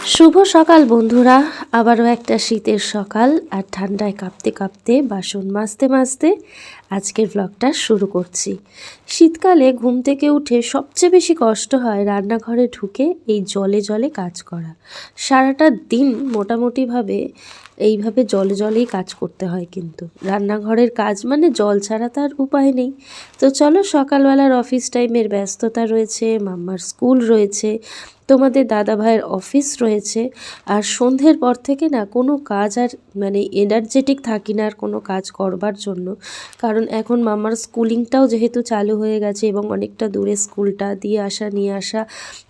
শুভ সকাল বন্ধুরা। আবারও একটা শীতের সকাল আর ঠান্ডায় কাঁপতে কাঁপতে বাসন মাজতে মাজতে আজকের ব্লগটা শুরু করছি। শীতকালে ঘুম থেকে উঠে সবচেয়ে বেশি কষ্ট হয় রান্নাঘরে ঢুকে এই জলে জলে কাজ করা। সারাটা দিন মোটামুটিভাবে এইভাবে জলে জলেই কাজ করতে হয়, কিন্তু রান্নাঘরের কাজ মানে জল ছাড়া তার উপায় নেই। তো চলো, সকালবেলার অফিস টাইমের ব্যস্ততা রয়েছে, মাম্মার স্কুল রয়েছে, তোমাদের দাদা ভাইয়ের অফিস রয়েছে, আর সন্ধ্যের পর থেকে না কোনো কাজ আর মানে এনার্জেটিক থাকি না আর কোনো কাজ করবার জন্য। কারণ এখন মামার স্কুলিংটাও যেহেতু চালু হয়ে গেছে এবং অনেকটা দূরে স্কুলটা, দিয়ে আসা নিয়ে আসা,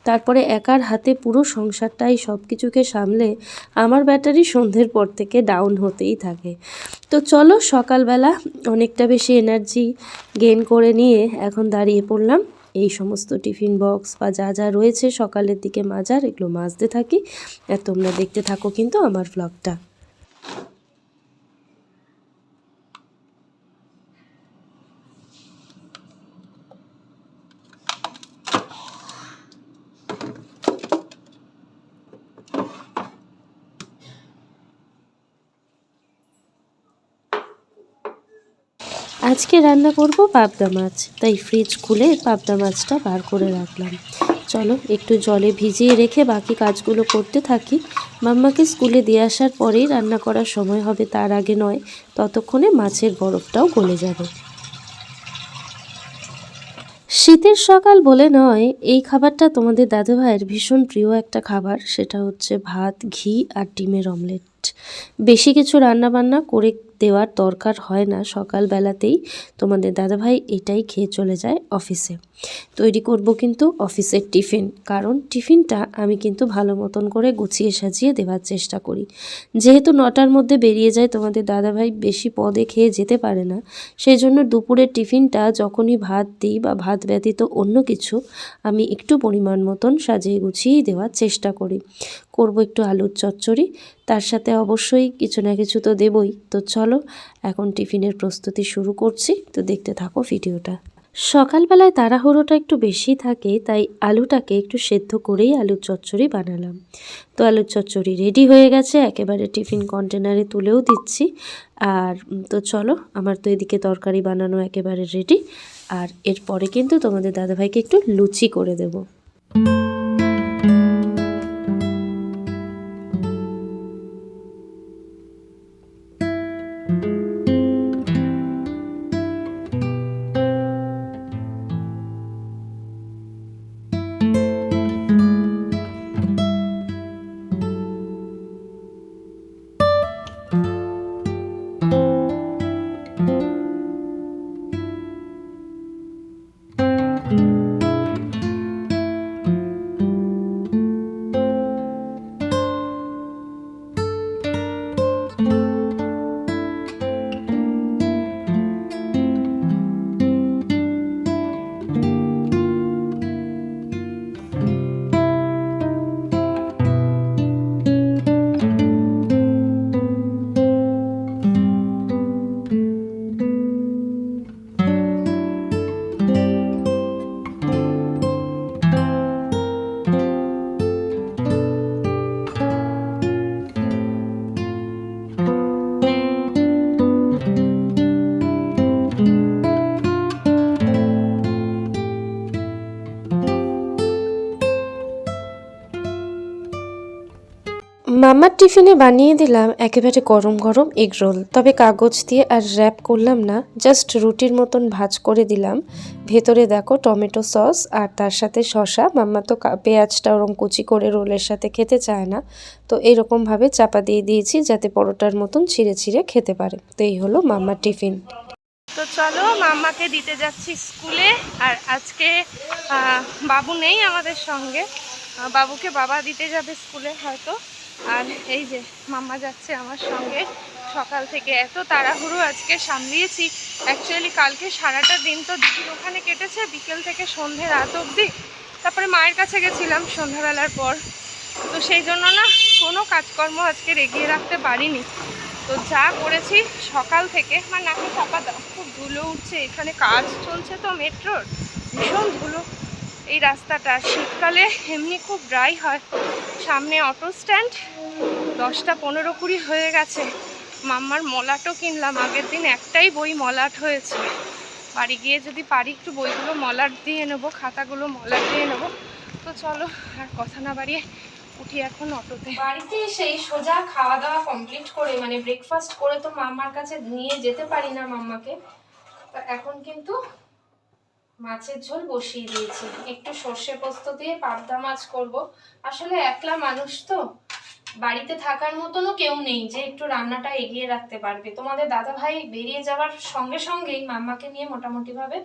তারপরে একার হাতে পুরো সংসারটাই সব কিছুকে সামলে আমার ব্যাটারি সন্ধ্যের পর থেকে ডাউন হতেই থাকে। তো চলো, সকালবেলা অনেকটা বেশি এনার্জি গেইন করে নিয়ে এখন দাঁড়িয়ে পড়লাম। এই সমস্ত টিফিন বক্স বা যা যা রয়েছে সকালের দিকে মাজার, এগুলো মাজতে থাকি আর তোমরা দেখতে থাকো কিন্তু আমার ব্লগটা। আজকে রান্না করব পাবদা মাছ, তাই ফ্রিজ খুলে পাবদা মাছটা বার করে রাখলাম। চলো একটু জলে ভিজিয়ে রেখে বাকি কাজগুলো করতে থাকি। মাম্মাকে স্কুলে দিয়ে আসার পরেই রান্না করার সময় হবে, তার আগে নয়। ততক্ষণে মাছের বরফটাও গলে যাবে। শীতের সকাল বলে নয়, এই খাবারটা তোমাদের দাদুভাইয়ের ভীষণ প্রিয় একটা খাবার। সেটা হচ্ছে ভাত, ঘি আর ডিমের অমলেট। বেশি কিছু রান্নাবান্না করে দেওয়ার দরকার হয় না, সকালবেলাতেই তোমাদের দাদাভাই এটাই খেয়ে চলে যায় অফিসে। তৈরি করব কিন্তু অফিসের টিফিন, কারণ টিফিনটা আমি কিন্তু ভালো মতন করে গুছিয়ে সাজিয়ে দেওয়ার চেষ্টা করি। যেহেতু 9টার মধ্যে বেরিয়ে যায় তোমাদের দাদাভাই, বেশি পদে খেয়ে যেতে পারে না, সেই জন্য দুপুরের টিফিনটা যখনই ভাত দিই বা ভাত ব্যতীত অন্য কিছু, আমি একটু পরিমাণ মতন সাজিয়ে গুছিয়েই দেওয়ার চেষ্টা করি। করব একটু আলুর চচ্চড়ি, তার সাথে অবশ্যই কিছু না কিছু তো দেবই। তো চলো এখন টিফিনের প্রস্তুতি শুরু করছি, তো দেখতে থাকো ভিডিওটা। সকালবেলায় তাড়াহুড়োটা একটু বেশি থাকে, তাই আলুটাকে একটু সেদ্ধ করেই আলুর চচ্চড়ি বানালাম। তো আলুর চচ্চড়ি রেডি হয়ে গেছে, একেবারে টিফিন কন্টেনারে তুলেও দিচ্ছি। আর তো চলো, আমার তো এদিকে তরকারি বানানো একেবারে রেডি। আর এরপরে কিন্তু তোমাদের দাদাভাইকে একটু লুচি করে দেবো। মামার টিফিনে বানিয়ে দিলাম একেবারে গরম গরম এগ রোল, তবে কাগজ দিয়ে আর র্যাপ করলাম না, জাস্ট রুটির মতন ভাঁজ করে দিলাম। ভেতরে দেখো টমেটো সস আর তার সাথে শসা। মাম্মা তো পেঁয়াজটা ওরম কুচি করে রোলের সাথে খেতে চায় না, তো এইরকমভাবে চাপা দিয়ে দিয়েছি যাতে পরোটার মতন ছিঁড়ে ছিঁড়ে খেতে পারে। তো এই হলো মাম্মার টিফিন। তো চলো, মাম্মাকে দিতে যাচ্ছি স্কুলে। আর আজকে বাবু নেই আমাদের সঙ্গে, বাবুকে বাবা দিতে যাবে স্কুলে হয়তো। আর এই যে মাম্মা যাচ্ছে আমার সঙ্গে। সকাল থেকে এত তাড়াহুড়ো আজকে সামলিয়েছি। অ্যাকচুয়ালি কালকে সারাটা দিন তো দিদির ওখানে কেটেছে, বিকেল থেকে সন্ধে রাত অবধি। তারপরে মায়ের কাছে গেছিলাম সন্ধ্যাবেলার পর, তো সেই জন্য না কোনো কাজকর্ম আজকে এগিয়ে রাখতে পারিনি। তো যা করেছি সকাল থেকে, আমার নাকে চাপা দাও, খুব ধুলো উঠছে, এখানে কাজ চলছে তো মেট্রোর, ভীষণ ধুলো। এই রাস্তাটা শীতকালে এমনি খুব ড্রাই হয়। সামনে অটো স্ট্যান্ড, 10টা 15-20 হয়ে গেছে। মাম্মার মলাটও কিনলাম, আগের দিন একটাই বই মলাট হয়েছে। বাড়ি গিয়ে যদি পারি একটু বইগুলো মলাট দিয়ে নেবো, খাতাগুলো মলাট দিয়ে নেবো। তো চলো আর কথা না বাড়িয়ে উঠি এখন অটোতে। বাড়িতে এসেই সোজা খাওয়া দাওয়া কমপ্লিট করে মানে ব্রেকফাস্ট করে তো মাম্মার কাছে নিয়ে যেতে পারি না মাম্মাকে। তো এখন কিন্তু মাছের ঝোল বসিয়ে দিয়েছি, একটু সর্ষে পোস্ত দিয়ে পাবদা মাছ করব। আসলে একলা মানুষ তো, বাড়িতে থাকার মতনও কেউ নেই যে একটু রান্নাটা এগিয়ে রাখতে পারবে। তোমাদের দাদা ভাই বেরিয়ে যাওয়ার সঙ্গে সঙ্গেই মাম্মাকে নিয়ে মোটামুটি ভাবে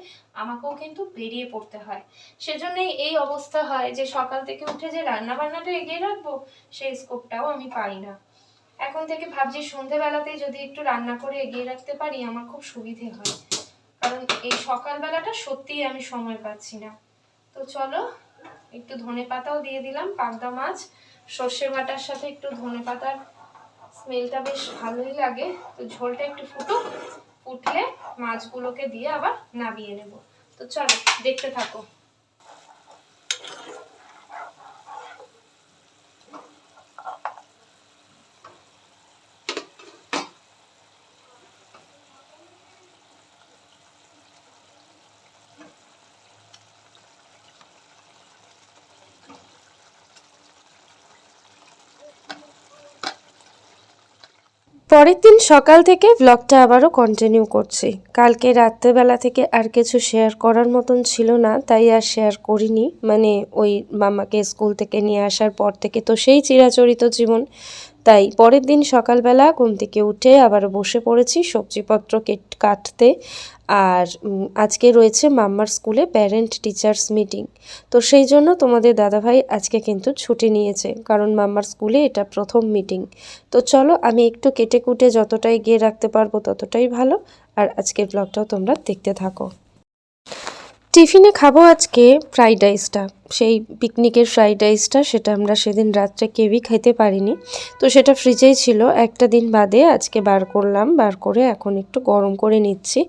আমাকেও কিন্তু বেরিয়ে পড়তে হয়। সেজন্যই এই অবস্থা হয় যে সকাল থেকে উঠে যে রান্না বান্নাটা এগিয়ে রাখবো সেই স্কোপটাও আমি পাই না। এখন থেকে ভাবছি সন্ধেবেলাতেই যদি একটু রান্না করে এগিয়ে রাখতে পারি আমার খুব সুবিধে হয়, কারণ এই সকালবেলাটা সত্যিই আমি সময় পাচ্ছি না। তো চলো একটু ধনেপাতাও দিয়ে দিলাম, পাবদা মাছ সর্ষে বাটার সাথে একটু ধনেপাতার স্মেলটা বেশ ভালোই লাগে। তো ঝোলটা একটু ফুটুক, ফুটলে মাছগুলোকে দিয়ে আবার নামিয়ে নেব। তো চলো দেখতে থাকো। পরের দিন সকাল থেকে ব্লগটা আবারও কন্টিনিউ করছি। কালকে রাত্রেবেলা থেকে আর কিছু শেয়ার করার মতন ছিল না, তাই আর শেয়ার করিনি। মানে ওই মামাকে স্কুল থেকে নিয়ে আসার পর থেকে তো সেই চিরাচরিত জীবন। তাই পরের দিন সকালবেলা ঘুম থেকে উঠে আবার বসে পড়েছি সবজিপত্র কাটতে। আর আজকে রয়েছে মাম্মার স্কুলে প্যারেন্ট টিচার্স মিটিং। তো সেই জন্য তোমাদের দাদাভাই আজকে কিন্তু ছুটি নিয়েছে, কারণ মাম্মার স্কুলে এটা প্রথম মিটিং। তো চলো আমি একটু কেটে কুটে যতটাই গিয়ে রাখতে পারবো ততটাই ভালো। আর আজকের ব্লগটাও তোমরা দেখতে থাকো। টিফিনে খাবো আজকে ফ্রাইড রাইসটা, সেই পিকনিকের ফ্রাইড রাইসটা। সেটা আমরা সেদিন রাত্রে কেউই খেতে পারিনি, তো সেটা ফ্রিজেই ছিল। একটা দিন বাদে আজকে বার করলাম, বার করে এখন একটু গরম করে নিচ্ছি।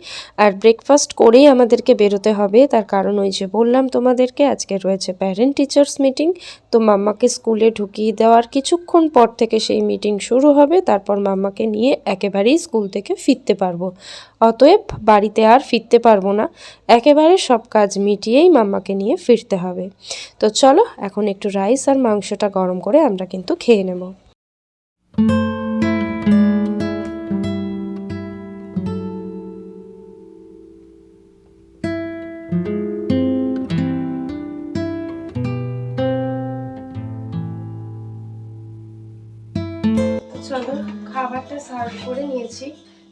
আর ব্রেকফাস্ট করেই আমাদেরকে বেরোতে হবে, তার কারণ ওই যে বললাম তোমাদেরকে আজকে রয়েছে প্যারেন্ট টিচার্স মিটিং। তো মাম্মাকে স্কুলে ঢুকিয়ে দেওয়ার কিছুক্ষণ পর থেকে সেই মিটিং শুরু হবে, তারপর মাম্মাকে নিয়ে একেবারেই স্কুল থেকে ফিরতে পারবো। অতএব বাড়িতে আর ফিরতে পারবো না, একেবারে সব কাজ মিটিয়েই মাম্মাকে নিয়ে ফিরতে হবে। তো চলো এখন একটু রাইস আর মাংসটা গরম করে আমরা কিন্তু খেয়ে নেব। চলো খাবারটা সার্ভ করে নিয়েছি।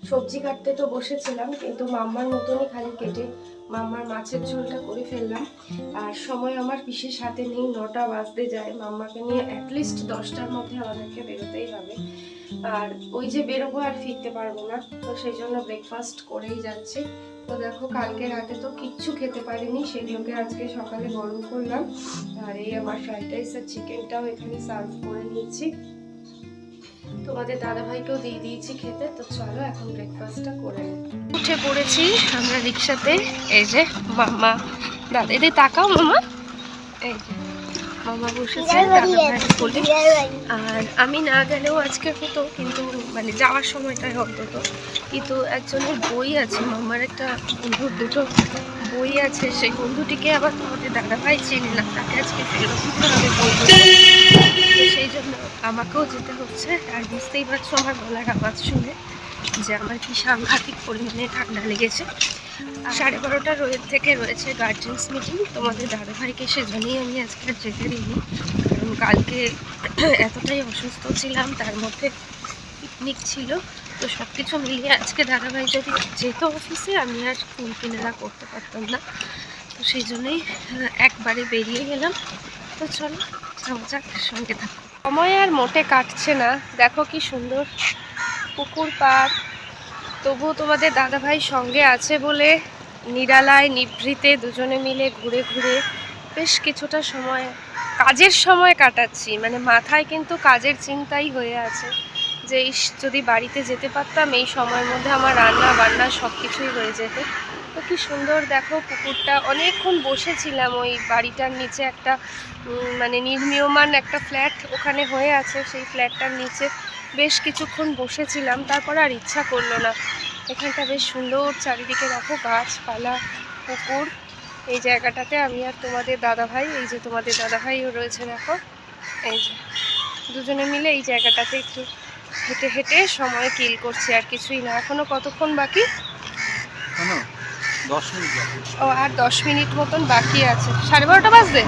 সবজি কাটতে তো বসেছিলাম, কিন্তু মাম্মার মতনই খালি কেটে মাম্মার মাছের ঝোলটা করে ফেললাম। আর সময় আমার বিশেষ হাতে নেই, 9টা বাজতে যায়। মাম্মাকে নিয়ে অ্যাটলিস্ট 10টার মধ্যে আমাদেরকে বেরোতেই হবে। আর ওই যে বেরোবো আর ফিরতে পারবো না, তো সেই জন্য ব্রেকফাস্ট করেই যাচ্ছি। তো দেখো কালকে রাতে তো কিচ্ছু খেতে পারিনি, সেগুলোকে আজকে সকালে গরম করলাম। আর এই আমার ফ্রাইড রাইস আর চিকেনটাও এখানে সার্ভ করে নিয়েছি, তোমাদের দাদাভাইকেও দিয়ে দিয়েছি খেতে। তো চলো এখন ব্রেকফাস্টটা করে উঠে পড়েছি আমরা রিক্সাতে। এই যে মামা দাদা, এদের তাকাও মামা, এই যে মামা বসেছে দাদাভাই বলে। আর আমি না গেলেও আজকে হতো, কিন্তু মানে যাওয়ার সময়টাই অন্তত। কিন্তু একজনের বই আছে, মামার একটা বন্ধুর দুটো বই আছে, সেই বন্ধুটিকে আবার তোমাদের দাদাভাই চেনে না, তাকে আজকে ফেরত দিতে হবে বইগুলো। তো সেই জন্য আমাকেও যেতে হচ্ছে। আর বুঝতেই পারছো আমার গলার আওয়াজ শুনে যে আমার কি সাংঘাতিক পরিমাণে ঠান্ডা লেগেছে। 12:30 থেকে রয়েছে গার্জেন্স মিটিং তোমাদের দাদাভাইকে, সেজন্যই আমি আজকে আর যেতে দিইনি, কারণ কালকে এতটাই অসুস্থ ছিলাম, তার মধ্যে পিকনিক ছিল। তো সব কিছু মিলিয়ে আজকে দাদাভাই যদি যেত অফিসে আমি আর কুল কিনারা করতে পারতাম না। তো সেই জন্যই একবারে বেরিয়ে গেলাম। তো চলো যাওয়া যাক, সঙ্গে থাকো। সময় আর মোটে কাটছে না, দেখো কি সুন্দর পুকুর পাড়। তবুও তোমাদের দাদাভাই সঙ্গে আছে বলে নিরালায় নিভৃতে দুজনে মিলে ঘুরে ঘুরে বেশ কিছুটা সময়, কাজের সময় কাটাচ্ছি। মানে মাথায় কিন্তু কাজের চিন্তাই হয়ে আছে যে যদি বাড়িতে যেতে পারতাম এই সময়ের মধ্যে আমার রান্না বান্না সব কিছুই হয়ে যেত। তো কি সুন্দর দেখো পুকুরটা। অনেকক্ষণ বসেছিলাম ওই বাড়িটার নিচে, একটা মানে নির্মীয়মান একটা ফ্ল্যাট ওখানে হয়ে আছে, সেই ফ্ল্যাটটার নিচে বেশ কিছুক্ষণ বসেছিলাম, তারপর আর ইচ্ছা করলো না। এখানটা বেশ সুন্দর, চারিদিকে দেখো গাছপালা, পুকুর। এই জায়গাটাতে আমি আর তোমাদের দাদাভাই, এই যে তোমাদের দাদাভাইও রয়েছে দেখো, এই যে দুজনে মিলে এই জায়গাটাতে একটু হেঁটে হেঁটে সময় কিল করছি, আর কিছুই না। এখনো কতক্ষণ বাকি? 10 মিনিট বাকি। ও, আর 10 মিনিট মতন বাকি আছে, 12:30 বাজবে।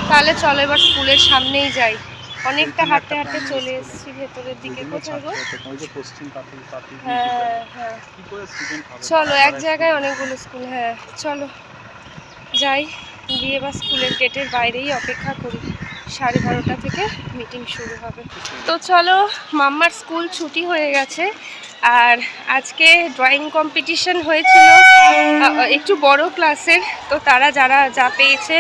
তাহলে চলো এবার স্কুলের সামনেই যাই। অনেকটা হাঁটতে হাঁটতে চলে এসেছি ভেতরের দিকে। কোথায় গো? হ্যাঁ হ্যাঁ, চলো এক জায়গায় অনেকগুলো স্কুল। হ্যাঁ চলো যাই, দিয়ে এবার স্কুলের গেটের বাইরেই অপেক্ষা করি। 12:30 থেকে মিটিং শুরু হবে। তো চলো, মাম্মার স্কুল ছুটি হয়ে গেছে, আর আজকে ড্রয়িং কম্পিটিশন হয়েছিল একটু বড় ক্লাসের। তো তারা যারা যা পেয়েছে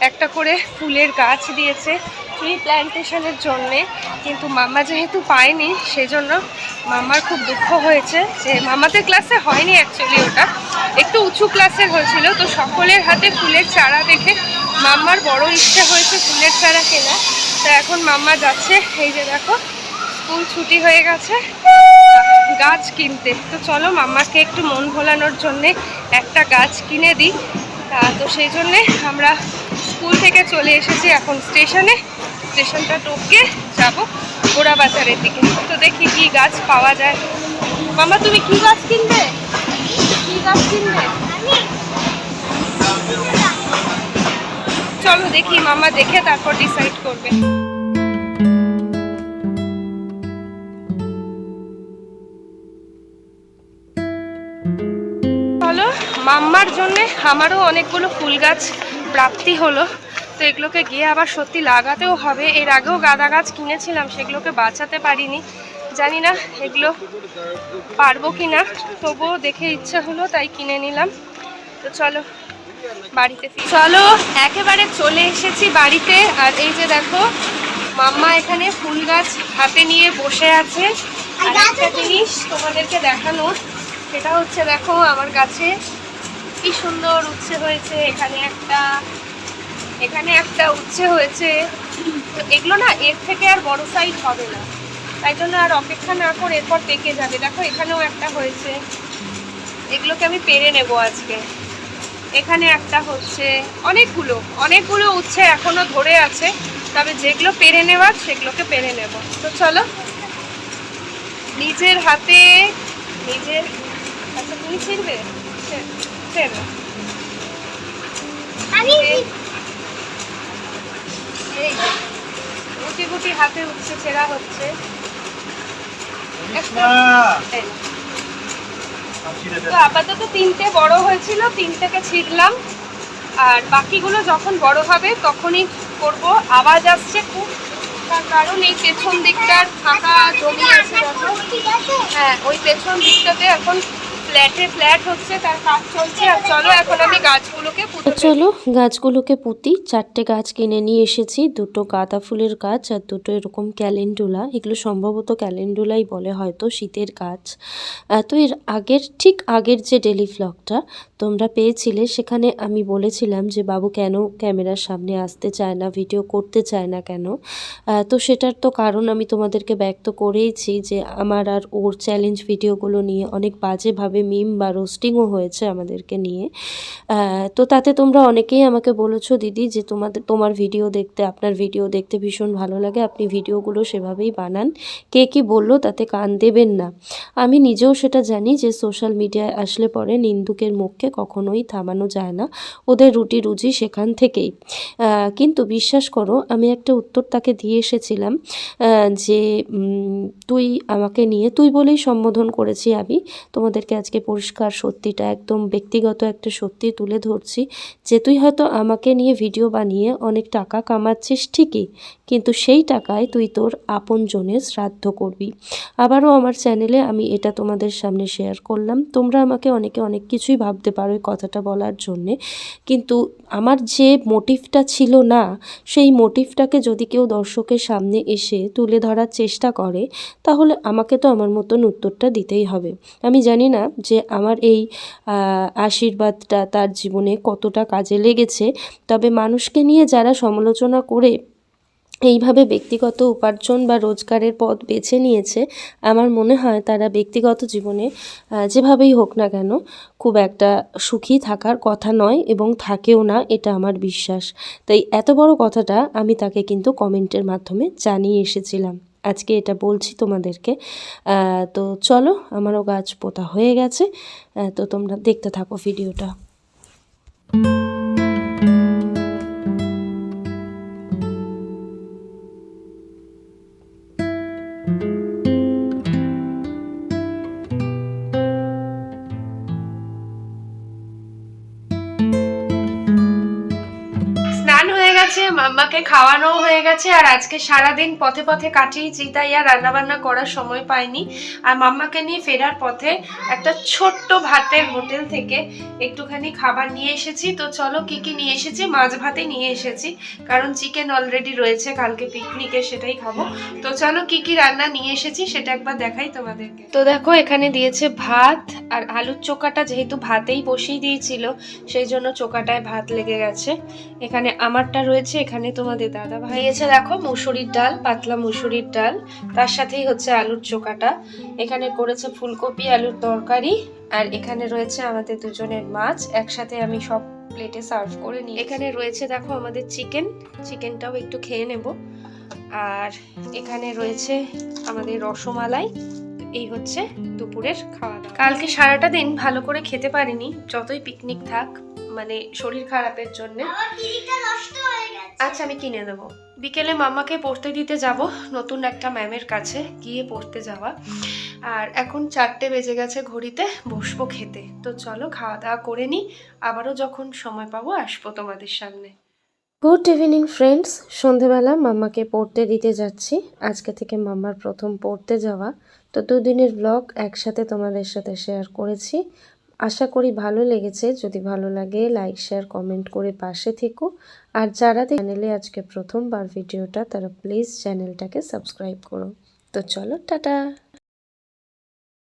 একটা করে ফুলের গাছ দিয়েছে ট্রি প্ল্যান্টেশনের জন্যে, কিন্তু মাম্মা যেহেতু পায়নি সেজন্য মাম্মার খুব দুঃখ হয়েছে যে মাম্মাদের ক্লাসে হয়নি, অ্যাকচুয়ালি ওটা একটু উঁচু ক্লাসের হয়েছিল। তো সকলের হাতে ফুলের চারা দেখে মাম্মার বড় ইচ্ছে হয়েছে ফুলের চারা কেনা। তো এখন মাম্মা যাচ্ছে, এই যে দেখো স্কুল ছুটি হয়ে গেছে, গাছ কিনতে। তো চলো মাম্মাকে একটু মন ভোলানোর জন্যে একটা গাছ কিনে দিই। তো সেই জন্যে আমরা স্কুল থেকে চলে এসেছি এখন স্টেশনে। স্টেশনটা টপকে যাবো গোড়া বাজারের দিকে। তো দেখি কি গাছ পাওয়া যায়। মাম্মা তুমি কি গাছ কিনবে? কি গাছ কিনবে? চলো দেখি, মাম্মা দেখে তারপর ডিসাইড করবে। চলো, মাম্মার জন্যে আমারও অনেকগুলো ফুল গাছ প্রাপ্তি হলো। তো এগুলোকে গিয়ে আবার সত্যি লাগাতেও হবে। এর আগেও গাঁদা গাছ কিনেছিলাম, সেগুলোকে বাঁচাতে পারিনি। জানি না এগুলো পারবো কি না, তবুও দেখে ইচ্ছে হলো তাই কিনে নিলাম। তো চলো বাড়িতে চলো, একেবারে চলে এসেছি বাড়িতে। আর এই যে দেখো মাম্মা এখানে ফুল গাছ হাতে নিয়ে বসে আছে। আর একটা জিনিস তোমাদেরকে দেখানোর, সেটা হচ্ছে দেখো আমার গাছে কি সুন্দর উচ্ছে হয়েছে। এখানে একটা উচ্ছে হয়েছে। তো এগুলো না এর থেকে আর বড় সাইজ হবে না, তাই জন্য আর অপেক্ষা না করে এরপর পেকে যাবে। দেখো এখানেও একটা হয়েছে, এগুলোকে আমি পেরে নেব আজকে। এখানে একটা হচ্ছে, অনেকগুলো উচ্ছে এখনো ধরে আছে, তবে যেগুলো পেরে নেওয়ার সেগুলোকে পেরে নেব। তো চলো নিজের হাতে নিজের, আচ্ছা তুমি ছিড়বে? এই গুটি গুটি হাতে উচ্ছে ছেঁড়া হচ্ছে। তো আপাতত 3টে বড় হয়েছিল, 3টেকে ছিঁড়লাম। আর বাকিগুলো যখন বড় হবে তখনই করব। আওয়াজ আসছে খুব, তার কারণ এই পেছন দিকটার ফাঁকা জমি আছে দেখো। হ্যাঁ, ওই পেছন দিকটাতে এখন ফ্ল্যাট হচ্ছে, তার কাজ চলছে। আর চলো এখন আমি গাছগুলোকে পুঁতে ফেলি। চলো গাছগুলোকে পুঁতি। 4টে গাছ কিনে নিয়ে এসেছি, 2টো গাঁদা ফুলের গাছ আর 2টো এরকম ক্যালেন্ডুলা। এগুলো সম্ভবত ক্যালেন্ডুলাই বলে হয়তো, শীতের গাছ। তো এর ঠিক আগের যে ডেলি ভ্লগটা তোমরা পেয়েছিলে, সেখানে আমি বলেছিলাম যে বাবু কেন ক্যামেরার সামনে আসতে চায় না, ভিডিও করতে চায় না কেন। তো সেটার তো কারণ আমি তোমাদেরকে ব্যক্ত করেইছি যে আমার আর ওর চ্যালেঞ্জ ভিডিওগুলো নিয়ে অনেক বাজেভাবে মিম বা রোস্টিংও হয়েছে আমাদেরকে নিয়ে। তো তাতে তোমরা অনেকেই আমাকে বলেছো দিদি যে তোমার ভিডিও দেখতে, আপনার ভিডিও দেখতে ভীষণ ভালো লাগে, আপনি ভিডিওগুলো সেভাবেই বানান। কে কী বললো তাতে কান দেবেন না। আমি নিজেও সেটা জানি যে সোশ্যাল মিডিয়ায় আসলে পরে নিন্দুকের মুখকে কখনোই থামানো যায় না, ওদের রুটি রুজি সেখান থেকেই। কিন্তু বিশ্বাস করো, আমি একটা উত্তর তাকে দিয়ে এসেছিলাম যে তুই আমাকে নিয়ে, তুই বলেই সম্বোধন করেছি আমি তোমাদেরকে। আজকে পরিষ্কার সত্যিটা, একদম ব্যক্তিগত একটা সত্যি তুলে ধরছি যে তুই হয়তো আমাকে নিয়ে ভিডিও বানিয়ে অনেক টাকা কামাচ্ছিস ঠিকই, কিন্তু সেই টাকায় তুই তোর আপনজনের শ্রাদ্ধ করবি। আবারও আমার চ্যানেলে আমি এটা তোমাদের সামনে শেয়ার করলাম। তোমরা আমাকে অনেকে অনেক কিছুই ভাবতে পারো এই কথাটা বলার জন্যে, কিন্তু আমার যে মোটিভটা ছিল না, সেই মোটিভটাকে যদি কেউ দর্শকের সামনে এসে তুলে ধরার চেষ্টা করে, তাহলে আমাকে তো আমার মতন উত্তরটা দিতেই হবে। আমি জানি না যে আমার এই আশীর্বাদটা তার জীবনে কতটা কাজে লেগেছে, তবে মানুষকে নিয়ে যারা সমালোচনা করে এইভাবে ব্যক্তিগত উপার্জন বা রোজগারের পথ বেছে নিয়েছে, আমার মনে হয় তারা ব্যক্তিগত জীবনে যেভাবেই হোক না কেন খুব একটা সুখী থাকার কথা নয়, এবং থাকেও না, এটা আমার বিশ্বাস। তাই এত বড় কথাটা আমি তাকে কিন্তু কমেন্টের মাধ্যমে জানিয়ে এসেছিলাম। আজকে এটা বলছি তোমাদেরকে। তো চলো, আমারও গাছ পোতা হয়ে গেছে, তো তোমরা দেখতে থাকো ভিডিওটা। স্নান হয়ে গেছে, মাম্মাকে খাওয়ানো হয়ে গেছে, আর আজকে সারাদিন পথে পথে কাটিয়েছি, তাই আর রান্নাবান্না করার সময় পাইনি। আর মাম্মাকে নিয়ে ফেরার পথে একটা ছোট্ট ভাতের হোটেল থেকে একটুখানি খাবার নিয়ে এসেছি। তো চলো কি কি নিয়ে এসেছি। মাছ ভাতে নিয়ে এসেছি, কারণ চিকেন অলরেডি রয়েছে কালকে পিকনিকে, সেটাই খাবো। তো চলো কি কি রান্না নিয়ে এসেছি সেটা একবার দেখাই তোমাদেরকে। তো দেখো, এখানে দিয়েছে ভাত আর আলুর চোখাটা, যেহেতু ভাতেই বসিয়ে দিয়েছিল সেই জন্য চোখাটায় ভাত লেগে গেছে। এখানে আমারটা রয়েছে, এখানে তোমাদের দাদা ভাই দিয়েছে দেখো মুসুরির ডাল, পাতলা মুসুরির ডাল, তার সাথেই হচ্ছে আলুর চোখাটা। এখানে করেছে ফুলকপি আলুর তরকারি, আর এখানে রয়েছে আমাদের দুজনের মাছ, একসাথে আমি সব প্লেটে সার্ভ করে নিই। এখানে রয়েছে দেখো আমাদের চিকেনটাও একটু খেয়ে নেব। আর এখানে রয়েছে আমাদের রসমালাই। এই হচ্ছে দুপুরের খাওয়া দাওয়া। কালকে সারাটা দিন ভালো করে খেতে পারিনি, যতই পিকনিক থাক, মানে শরীর খারাপের জন্য। আচ্ছা, আমি কিনে দেবো। বিকেলে মাম্মাকে পড়তে দিতে যাব, নতুন একটা ম্যামের কাছে গিয়ে পড়তে যাওয়া। আর এখন 4টে বেজে গেছে ঘড়িতে, বসবো খেতে। তো চলো খাওয়া দাওয়া করে নিই, আবারও যখন সময় পাবো আসবো তোমাদের সামনে। গুড ইভিনিং ফ্রেন্ডস, সন্ধেবেলা মাম্মাকে পড়তে দিতে যাচ্ছি। আজকে থেকে মাম্মার প্রথম পড়তে যাওয়া, তো দুদিনের ব্লগ একসাথে তোমাদের সাথে শেয়ার করেছি। আশা করি ভালো লেগেছে। যদি ভালো লাগে লাইক শেয়ার কমেন্ট করে পাশে থেকো। আর যারা চ্যানেলে আজকে প্রথমবার ভিডিওটা, তারা প্লিজ চ্যানেলটাকে সাবস্ক্রাইব করো। তো চলো, টাটা।